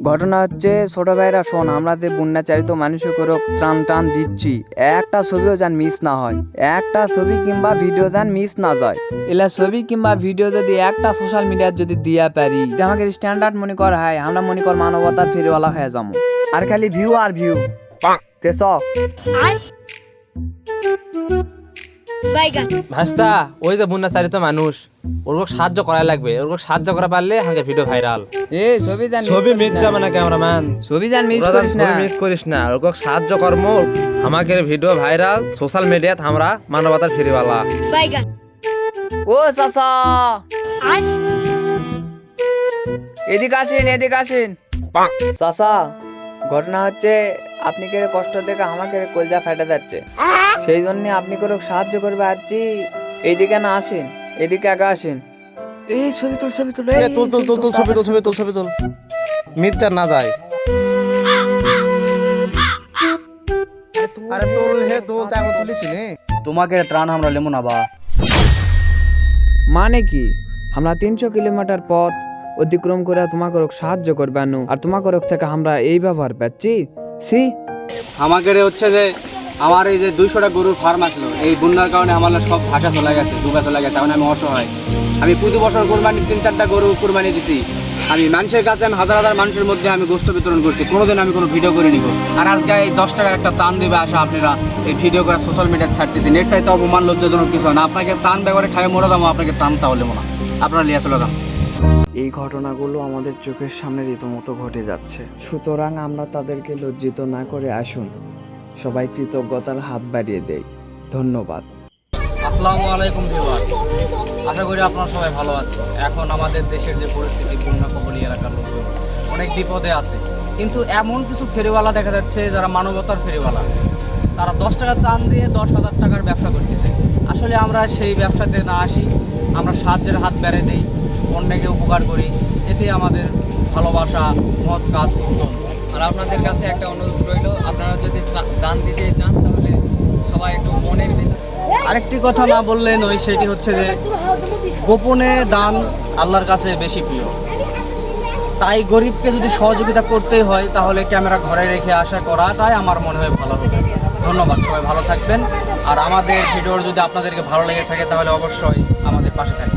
ঘটনা হচ্ছে ছোট ভাইরা শোন, আমরা যে বন্যাচারিত মানুষের করে ত্রাণ টান দিচ্ছি, একটা ছবিও যেন মিস না হয়, একটা ছবি কিংবা ভিডিও যেন মিস না যায়। এলা ছবি কিংবা ভিডিও যদি একটা সোশ্যাল মিডিয়ার যদি দিয়া পারি, আমাকে স্ট্যান্ডার্ড মনে কর হয়, আমরা মনে কর মানবতার ফেরিওয়ালা হয়ে যাবো। আর খালি ভিউ আর ভিউ তেস ভাস্তা, ওই যে বন্যাচারিত মানুষ, ওরকম সাহায্য করা লাগবে। ওরকম সাহায্য করা পারলে আমাকে ভিডিও ভাইরাল। ছবি মিস যাবে না ক্যামেরাম্যান, ছবি যেন মিস করিস না, মিস করিস না। ওরকম সাহায্য কর্ম আমাকে ভিডিও ভাইরাল, সোশ্যাল মিডিয়াত আমরা মানবতার ফেরিওয়ালা। ও চাচা এদিকে আসেন, এদিকে আসেন। চাচা, ঘটনা হচ্ছে আপনি কে কষ্ট দেখে আমাকে কলজা ফেটে যাচ্ছে, সেই জন্য আপনি করে সাহায্য করবে আসছি। এইদিকে না আসেন, এদিকে আগে আসেন। এই ছবি তুল, ছবি তুল, তুল তুল তুল তুল ছবি তুল, ছবি তুল, ছবি তুল, মিথ্যা না যায়। আরে তুল হে তুল, তাই তুলিস নি। তোমাকে ত্রাণ আমরা লেমো না বা। মানে কি, আমরা 300 কিলোমিটার পথ অতিক্রম করে তোমাকে সাহায্য করবে আনু, আর তোমাকে থেকে আমরা এই ব্যবহার পাচ্ছি। সি আমাকে হচ্ছে যে আমার এই যে 200টা গরুর ফার্ম আসলো, এই বন্যার কারণে আমার সব ভাষা চলে গেছে, ডুবে চলে গেছে। এখন আমি অসহায়। আমি প্রতি বছর কোরবানি 3-4টা গরু কোরবানি দিছি। আমি মানুষের কাছে আমি হাজার হাজার মানুষের মধ্যে আমি গোস্ত বিতরণ করছি, কোনোদিন আমি কোনো ভিডিও করে নিব। আর আজকে এই 10 টাকার একটা টান দিবে আসা আপনারা এই ভিডিও করে সোশ্যাল মিডিয়ায় ছাড়তেছি। নেট চাইতে অপমান লজ্জাজনক কিছু না। আপনাকে টান ব্যবহারে খাই মরে দাম, আপনাকে টান তাহলে মনে আপনারা লিয়া চলে দাম। এই ঘটনাগুলো আমাদের চোখের সামনে রীতিমতো ঘটে যাচ্ছে, সুতরাং আমরা তাদেরকে লজ্জিত না করে আসুন সবাই কৃতজ্ঞতার হাত বাড়িয়ে দেই। ধন্যবাদ। আসসালামু আলাইকুম ভিউয়ার, আশা করি আপনারা সবাই ভালো আছেন। এখন আমাদের দেশের যে পরিস্থিতি, বন্যা কবলী এলাকার লোকজন অনেক বিপদে আছে, কিন্তু এমন কিছু ফেরিওয়ালা দেখা যাচ্ছে যারা মানবতার ফেরিওয়ালা, তারা 10 টাকা টান দিয়ে 10,000 টাকার ব্যবসা করতেছে। আসলে আমরা সেই ব্যবসাতে না আসি, আমরা সাহায্যের হাত বেড়ে দিই, অন্যকে উপকার করি, এতে আমাদের ভালোবাসা, মহৎ কাজ উত্তম। আর আপনাদের কাছে একটা অনুরোধ রইল, আপনারা যদি দান দিতে চান তাহলে সবাই একটু মনের ভিতর। আরেকটি কথা না বললেন ওই, সেটি হচ্ছে যে গোপনে দান আল্লাহর কাছে বেশি প্রিয়। তাই গরিবকে যদি সহযোগিতা করতেই হয় তাহলে ক্যামেরা ঘরে রেখে আশা করাটাই আমার মনে হয় ভালো হবে। ধন্যবাদ, সবাই ভালো থাকবেন। আর আমাদের ভিডিওর যদি আপনাদেরকে ভালো লেগে থাকে তাহলে অবশ্যই আমাদের পাশে থাকবেন।